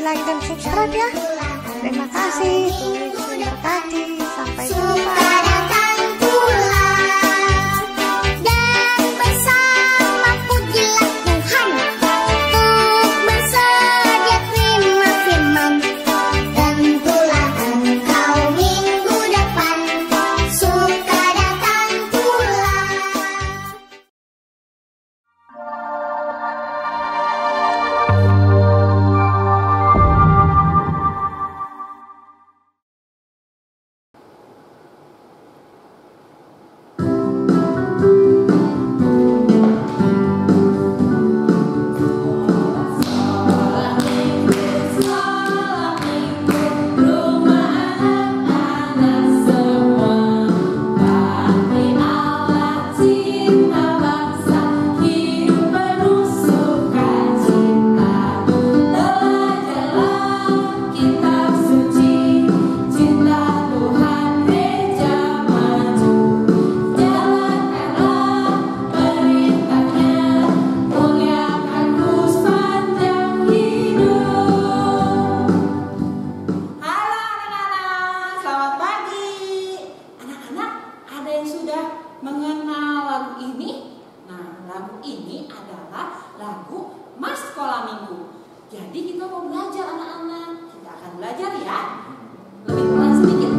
like, dan subscribe ya. Terima kasih, Tuhan berkati. Sampai jumpa. Jadi kita mau belajar anak-anak. Kita akan belajar ya. Lebih pelan sedikit.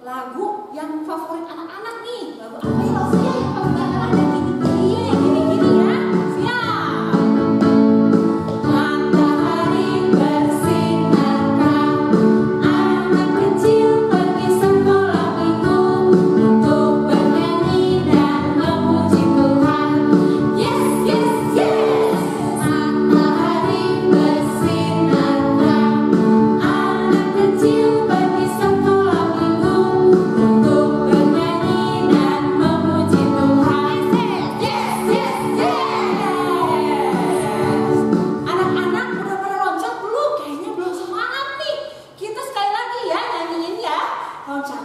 Lagu yang favorit anak-anak nih. Lagu apa ya maksudnya yang favorit anak-anak? Gini ya. Siap. Matahari bersinar, anak kecil pergi sekolah minggu untuk bernyanyi.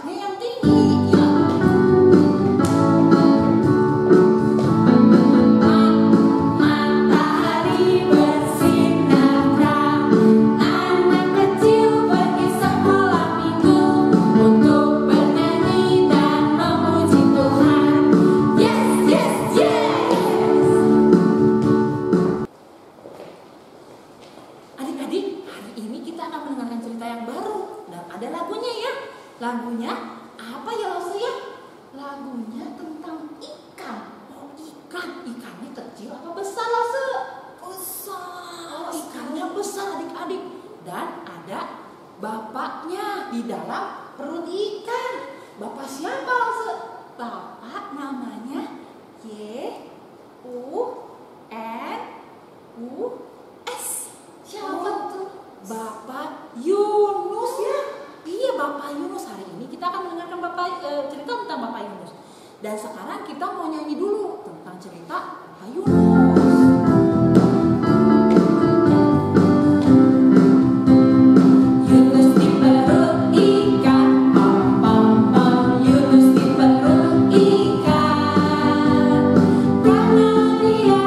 suaranya yang tinggi. Ya. Matahari bersinar terang, anak kecil pergi sekolah minggu untuk bernyanyi dan memuji Tuhan. Yes, yes, yes. Adik-adik, hari ini kita akan mendengarkan cerita yang baru dan ada lagunya ya. Lagunya apa ya Lose ya? Lagunya tentang ikan. Oh ikan, ikannya kecil apa besar Lose? Besar. Oh ikannya besar adik-adik. Dan ada bapaknya di dalam perut ikan. Bapak siapa Lose? Bapak namanya Y-U-N-U-S. Siapa tuh? Bapak Yunus ya. Iya Bapak Yunus. Hari ini kita akan mendengarkan cerita tentang Bapak Yunus. Dan sekarang kita mau nyanyi dulu tentang cerita Bapak Yunus. Yunus di perut ikan, pam pam pam. Yunus di perut ikan. Karena dia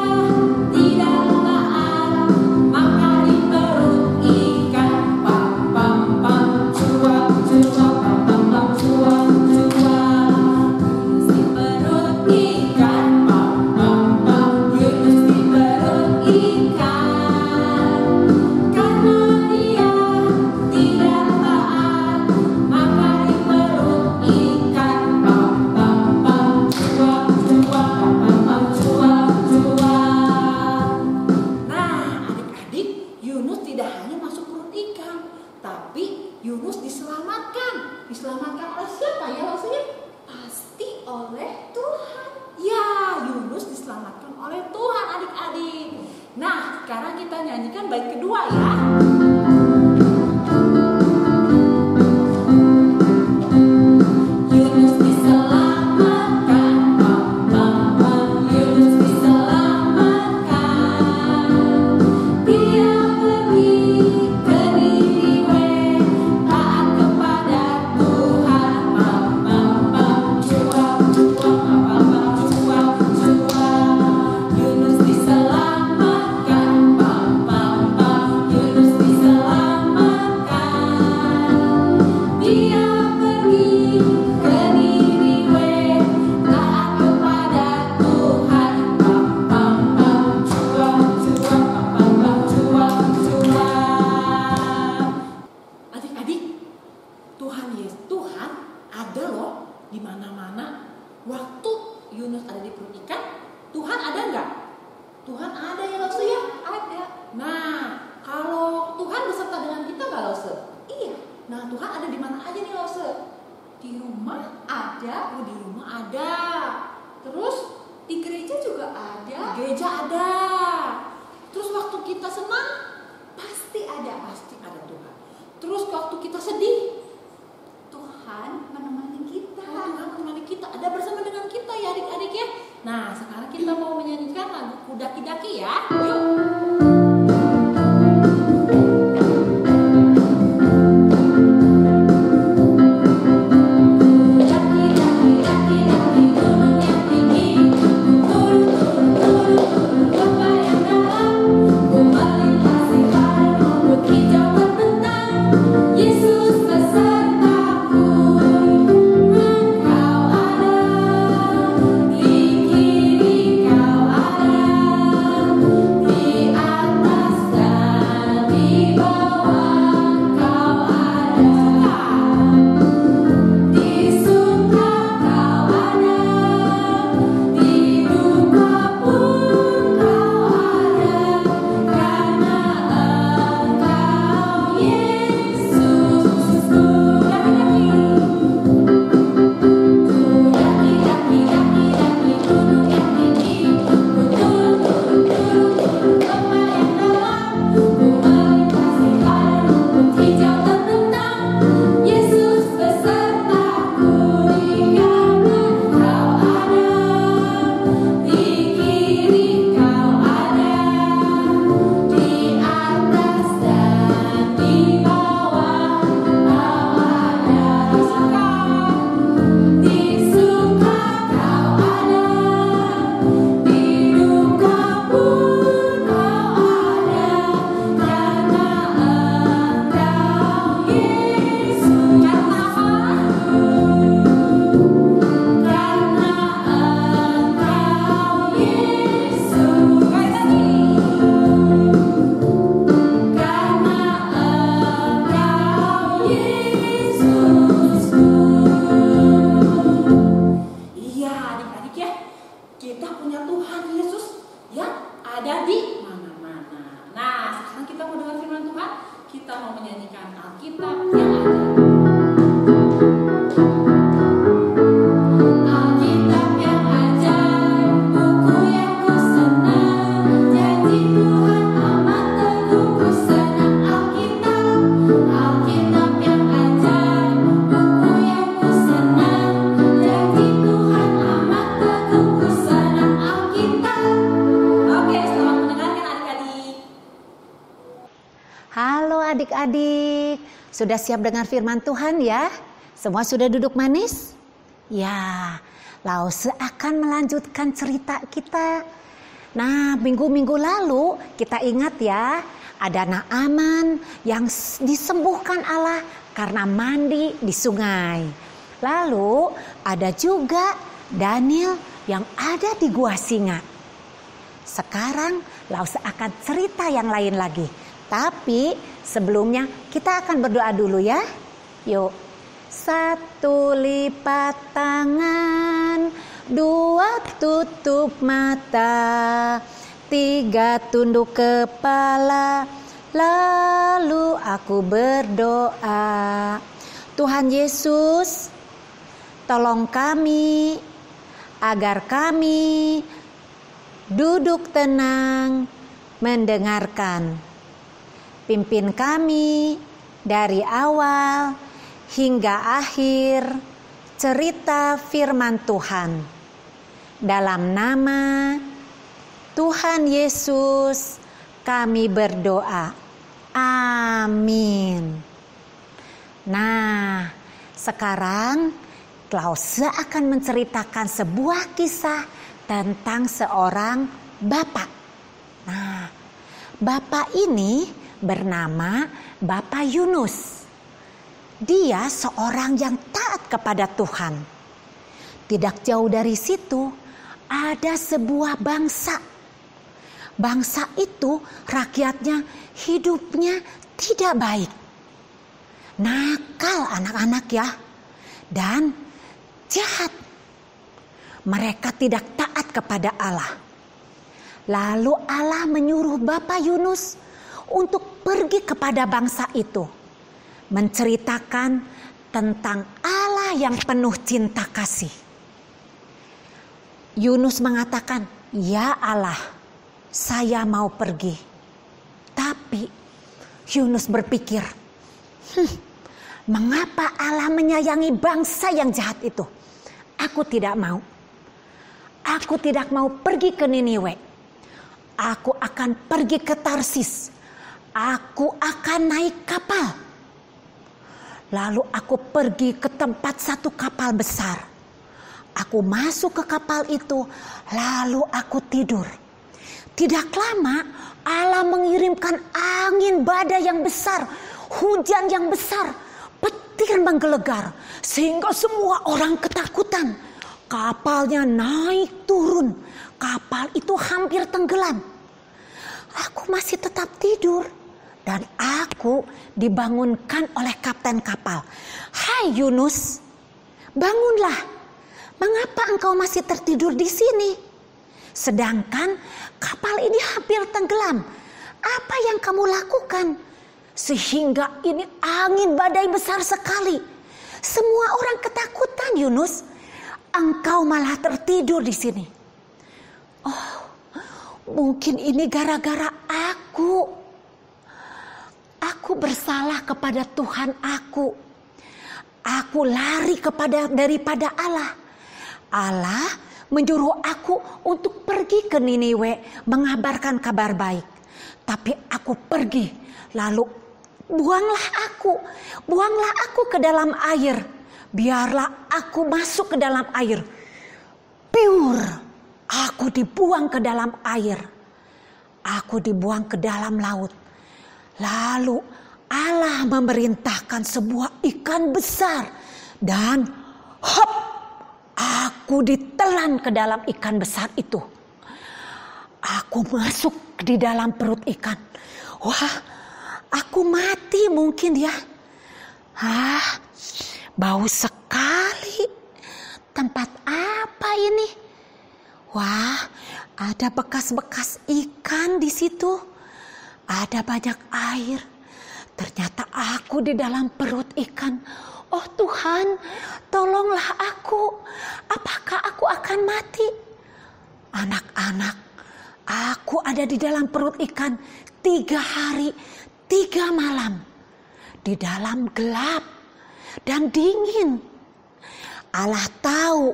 tidak taat, maka di perut ikan, pam pam pam. Cuap cuap, pam pam pam, cuap cuap. Yunus di perut ikan, pam pam pam. Yunus di perut ikan. Karena dia tidak taat, maka di perut ikan, pam pam pam. Cuap cuap, pam pam pam, cuap cuap. Nah, adik-adik, Yunus tidak hanya masuk perut ikan, tapi Yunus diselamatkan. Diselamatkan oleh siapa ya maksudnya? Pasti oleh Tuhan. Ya, Yunus diselamatkan oleh Tuhan adik-adik. Nah, sekarang kita nyanyikan bait kedua ya. Yunus diselamatkan, pam pam pam. Yunus diselamatkan. Dia pergi ke Niniwe, taat kepada Tuhan, pam pam pam. Cuap cuap, pam pam pam, cuap cuap. Yunus diselamatkan, pam pam pam. Yunus diselamatkan. Dia pergi ke Niniwe, taat kepada Tuhan, pam pam pam. Cuap cuap, pam pam pam, cuap cuap. Adik-adik, Tuhan ada loh di mana-mana. Waktu Yunus ada di perut ikan, Tuhan ada nggak? Tuhan ada ya Lose ya? Ada. Nah, kalau Tuhan beserta dengan kita nggak Lose? Iya. Nah, Tuhan ada di mana aja nih Lose? Di rumah ada. Oh, di rumah ada. Terus Di gereja juga ada. di gereja ada. Terus waktu kita senang, Pasti ada. pasti ada Tuhan. Terus waktu kita sedih, Tuhan menemani kita. Tuhan menemani kita, ada bersama dengan kita ya adik-adik ya. Nah, sekarang kita mau menyanyikan lagu Kudaki-daki ya. Yuk. Daki-daki, daki-daki, gunung yang tinggi. Turun, turun, turun, turun, lembah yang dalam. Ku melintasi padang rumput hijau terbentang. Yesus besertaku. Engkau ada, di kiri kau ada, di adik-adik, sudah siap dengar firman Tuhan ya? Semua sudah duduk manis? Ya, Lause akan melanjutkan cerita kita. Nah, minggu-minggu lalu kita ingat ya, ada Naaman yang disembuhkan Allah karena mandi di sungai. Lalu ada juga Daniel yang ada di gua singa. Sekarang Lause akan cerita yang lain lagi. Tapi sebelumnya kita akan berdoa dulu ya. Yuk. 1 lipat tangan, 2 tutup mata, 3 tunduk kepala, lalu aku berdoa. Tuhan Yesus, tolong kami agar kami duduk tenang mendengarkan. Pimpin kami dari awal hingga akhir cerita firman Tuhan. Dalam nama Tuhan Yesus kami berdoa. Amin. Nah, sekarang Lause akan menceritakan sebuah kisah tentang seorang bapak. Nah, bapak ini bernama Bapak Yunus. Dia seorang yang taat kepada Tuhan. Tidak jauh dari situ ada sebuah bangsa. Bangsa itu rakyatnya hidupnya tidak baik. Nakal anak-anak ya. Dan jahat. Mereka tidak taat kepada Allah. Lalu Allah menyuruh Bapak Yunus untuk pergi kepada bangsa itu. Menceritakan tentang Allah yang penuh cinta kasih. Yunus mengatakan, "Ya Allah, saya mau pergi." Tapi Yunus berpikir, mengapa Allah menyayangi bangsa yang jahat itu? Aku tidak mau. Aku tidak mau pergi ke Niniwe. Aku akan pergi ke Tarsis. Aku akan naik kapal. Lalu aku pergi ke tempat satu kapal besar. Aku masuk ke kapal itu, lalu aku tidur. Tidak lama Allah mengirimkan angin badai yang besar, hujan yang besar, petir menggelegar, sehingga semua orang ketakutan. Kapalnya naik turun, kapal itu hampir tenggelam. Aku masih tetap tidur. Dan aku dibangunkan oleh kapten kapal. "Hai Yunus, bangunlah. Mengapa engkau masih tertidur di sini? Sedangkan kapal ini hampir tenggelam. Apa yang kamu lakukan? Sehingga ini angin badai besar sekali. Semua orang ketakutan Yunus. Engkau malah tertidur di sini." "Oh, mungkin ini gara-gara aku. Aku bersalah kepada Tuhan aku. Aku lari daripada Allah. Allah menyuruh aku untuk pergi ke Niniwe mengabarkan kabar baik. Tapi aku pergi, lalu buanglah aku ke dalam air. Biarlah aku masuk ke dalam air. Piur, aku dibuang ke dalam air. Aku dibuang ke dalam laut. Lalu Allah memerintahkan sebuah ikan besar dan hop, aku ditelan ke dalam ikan besar itu. Aku masuk di dalam perut ikan. Wah, aku mati mungkin ya. Bau sekali. Tempat apa ini? Wah, ada bekas-bekas ikan di situ. Ada banyak air. Ternyata aku di dalam perut ikan. Oh Tuhan, tolonglah aku. Apakah aku akan mati? Anak-anak, aku ada di dalam perut ikan 3 hari 3 malam. Di dalam gelap dan dingin. Allah tahu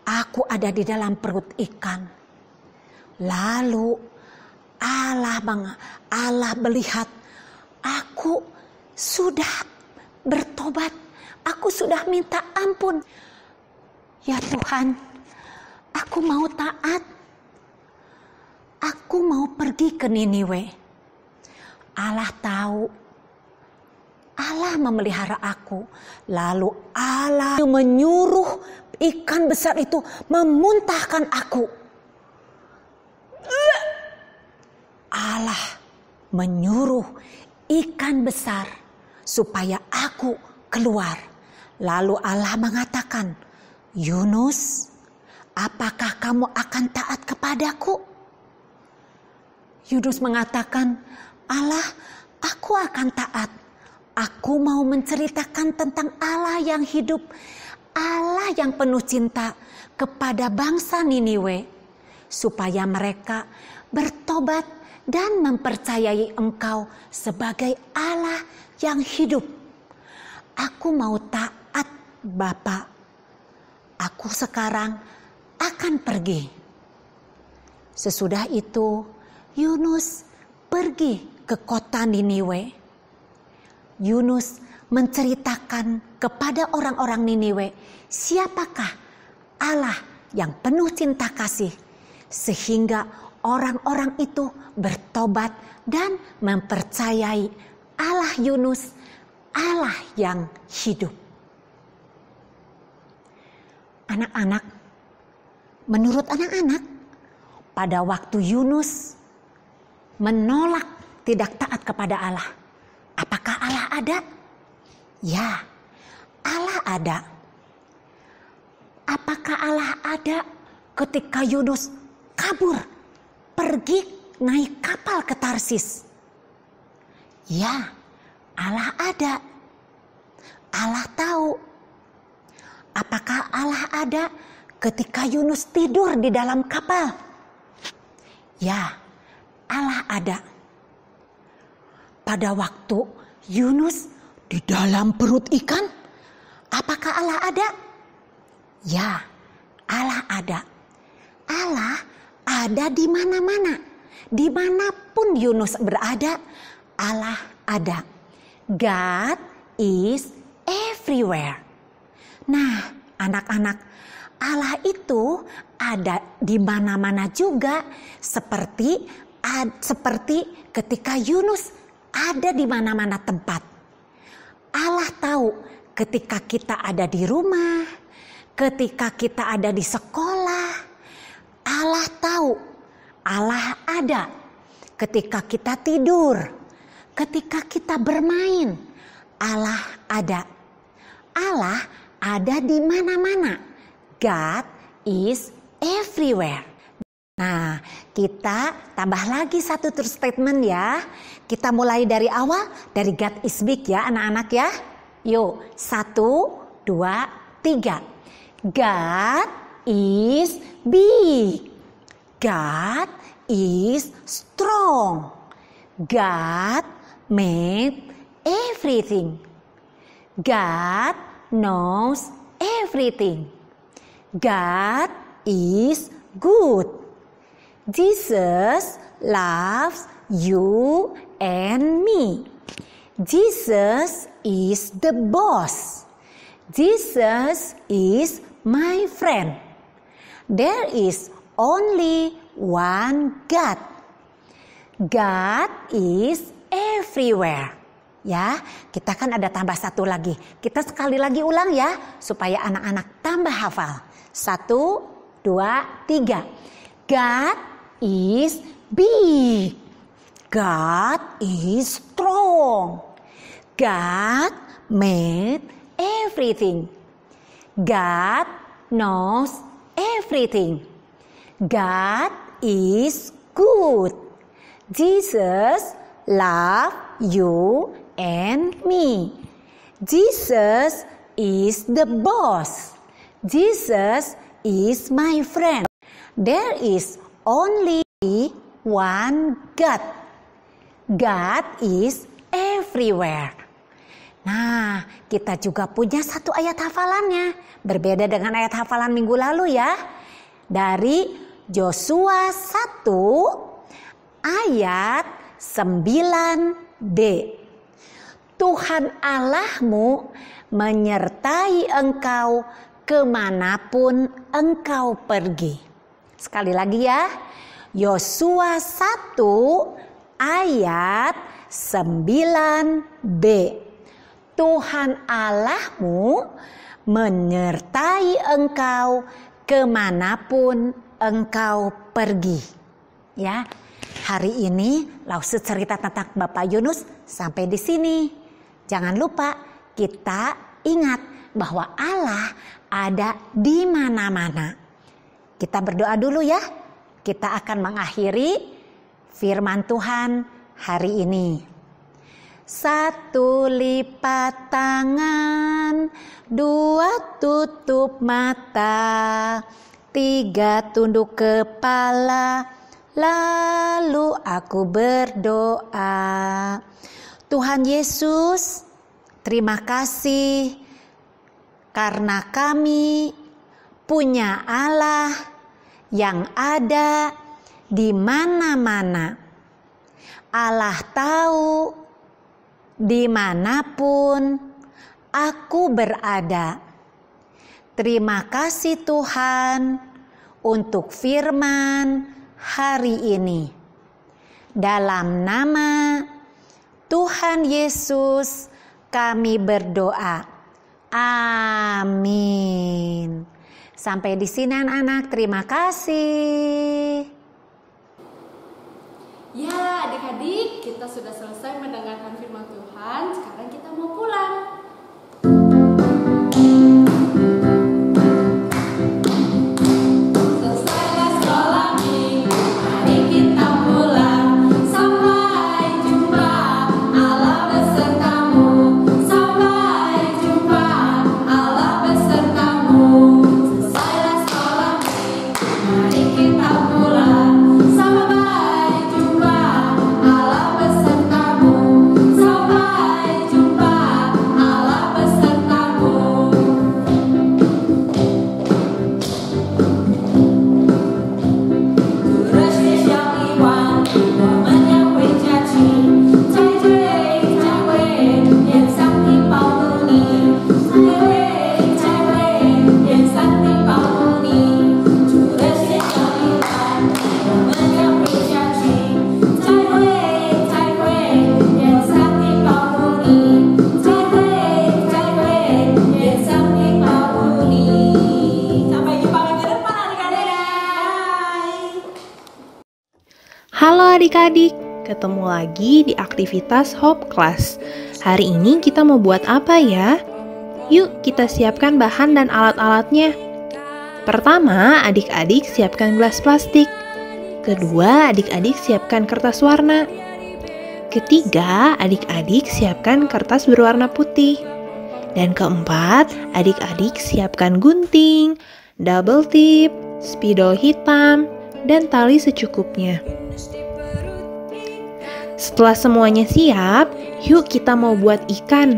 aku ada di dalam perut ikan. Lalu Allah melihat aku sudah bertobat. Aku sudah minta ampun. Ya Tuhan, aku mau taat. Aku mau pergi ke Niniwe. Allah tahu. Allah memelihara aku. Lalu Allah menyuruh ikan besar itu memuntahkan aku. Allah menyuruh ikan besar supaya aku keluar. Lalu Allah mengatakan, Yunus, apakah kamu akan taat kepadaku? Yunus mengatakan, Allah, aku akan taat. Aku mau menceritakan tentang Allah yang hidup, Allah yang penuh cinta kepada bangsa Niniwe, supaya mereka bertobat dan mempercayai Engkau sebagai Allah yang hidup. Aku mau taat, Bapa. Aku sekarang akan pergi. Sesudah itu, Yunus pergi ke kota Niniwe. Yunus menceritakan kepada orang-orang Niniwe siapakah Allah yang penuh cinta kasih, sehingga orang-orang itu bertobat dan mempercayai Allah Yunus, Allah yang hidup. Anak-anak, menurut anak-anak, pada waktu Yunus menolak tidak taat kepada Allah, apakah Allah ada? Ya, Allah ada. Apakah Allah ada ketika Yunus kabur, pergi naik kapal ke Tarsis? Ya, Allah ada. Allah tahu. Apakah Allah ada ketika Yunus tidur di dalam kapal? Ya, Allah ada. Pada waktu Yunus di dalam perut ikan, apakah Allah ada? Ya, Allah ada. Allah ada di mana-mana. Dimanapun Yunus berada, Allah ada. God is everywhere. Nah, anak-anak, Allah itu ada di mana-mana juga, seperti ketika Yunus ada di mana-mana tempat. Allah tahu ketika kita ada di rumah, ketika kita ada di sekolah. Allah tahu, Allah ada ketika kita tidur, ketika kita bermain. Allah ada. Allah ada di mana-mana. God is everywhere. Nah, kita tambah lagi satu true statement ya. Kita mulai dari awal, dari God is big ya anak-anak ya. Yuk, 1, 2, 3. God is big. God is strong. God made everything. God knows everything. God is good. Jesus loves you and me. Jesus is the boss. Jesus is my friend. There is only one God. God is everywhere. Ya, kita kan ada tambah satu lagi. Kita sekali lagi ulang ya, supaya anak-anak tambah hafal. 1, 2, 3. God is big. God is strong. God made everything. God knows everything. God is good. Jesus loves you and me. Jesus is the boss. Jesus is my friend. There is only one God. God is everywhere. Nah, kita juga punya satu ayat hafalannya. Berbeda dengan ayat hafalan minggu lalu ya. Dari Yosua 1 ayat 9b. Tuhan Allahmu menyertai engkau kemanapun engkau pergi. Sekali lagi ya, Yosua 1 ayat 9b. Tuhan Allahmu menyertai engkau kemanapun engkau pergi. Ya, hari ini Lause cerita tentang Bapak Yunus sampai di sini. Jangan lupa kita ingat bahwa Allah ada di mana-mana. Kita berdoa dulu ya. Kita akan mengakhiri firman Tuhan hari ini. 1 lipat tangan, 2 tutup mata, 3 tunduk kepala, lalu aku berdoa. Tuhan Yesus, terima kasih karena kami punya Allah yang ada di mana-mana. Allah tahu dimanapun aku berada. Terima kasih Tuhan untuk firman hari ini. Dalam nama Tuhan Yesus kami berdoa. Amin. Sampai di sini anak-anak, terima kasih. Ya, adik-adik, kita sudah selesai mendengarkan firman Tuhan. Sekarang kita mau pulang. Selesailah sekolah minggu, mari kita pulang. Sampai jumpa, Allah besertamu. Sampai jumpa, Allah besertamu. Selesailah sekolah minggu, mari kita pulang. Sampai jumpa, Allah besertamu. Sampai jumpa, Allah besertamu. Halo adik-adik, ketemu lagi di aktivitas Hope Class. Hari ini kita mau buat apa ya? Yuk kita siapkan bahan dan alat-alatnya. Pertama, adik-adik siapkan gelas plastik. Kedua, adik-adik siapkan kertas warna. Ketiga, adik-adik siapkan kertas berwarna putih. Dan keempat, adik-adik siapkan gunting, double tip, spidol hitam, dan tali secukupnya. Setelah semuanya siap, yuk kita mau buat ikan.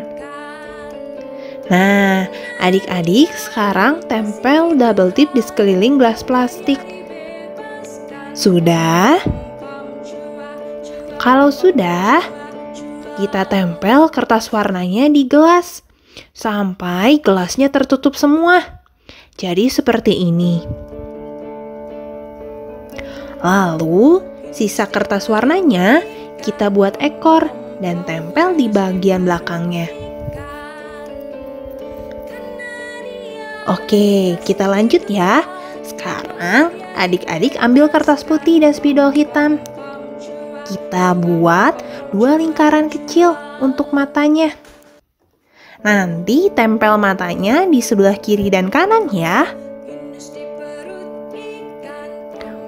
Nah, adik-adik sekarang tempel double tip di sekeliling gelas plastik. Sudah? Kalau sudah, kita tempel kertas warnanya di gelas sampai gelasnya tertutup semua. Jadi seperti ini. Lalu, sisa kertas warnanya kita buat ekor dan tempel di bagian belakangnya. Oke, kita lanjut ya. Sekarang adik-adik ambil kertas putih dan spidol hitam. Kita buat 2 lingkaran kecil untuk matanya. Nanti tempel matanya di sebelah kiri dan kanan ya.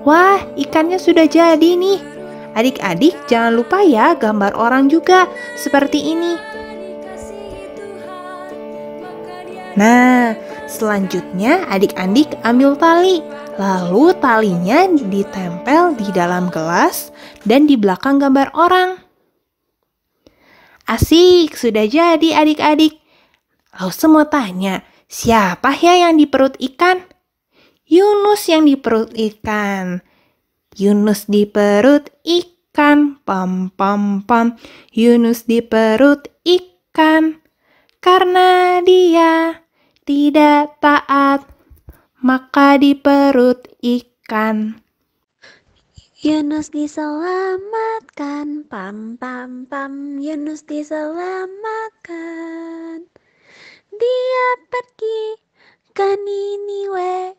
Wah, ikannya sudah jadi nih. Adik-adik jangan lupa ya gambar orang juga seperti ini. Nah, selanjutnya adik-adik ambil tali. Lalu talinya ditempel di dalam gelas dan di belakang gambar orang. Asik, sudah jadi adik-adik. Lalu semua tanya, siapa ya yang di perut ikan? Yunus yang di perut ikan. Yunus di perut ikan, pam pam pam. Yunus di perut ikan. ikan. Karena dia tidak taat, maka di perut ikan. Yunus diselamatkan, pam pam pam, Yunus diselamatkan. Dia pergi ke Niniwe,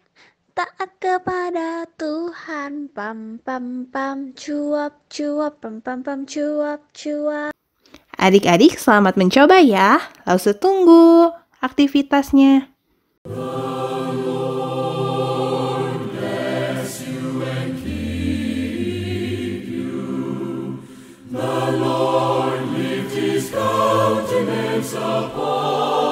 taat kepada Tuhan, pam pam pam, cuap cuap, pam pam pam, cuap cuap. Adik-adik selamat mencoba ya. Langsung tunggu aktivitasnya. The Lord lift his countenance upon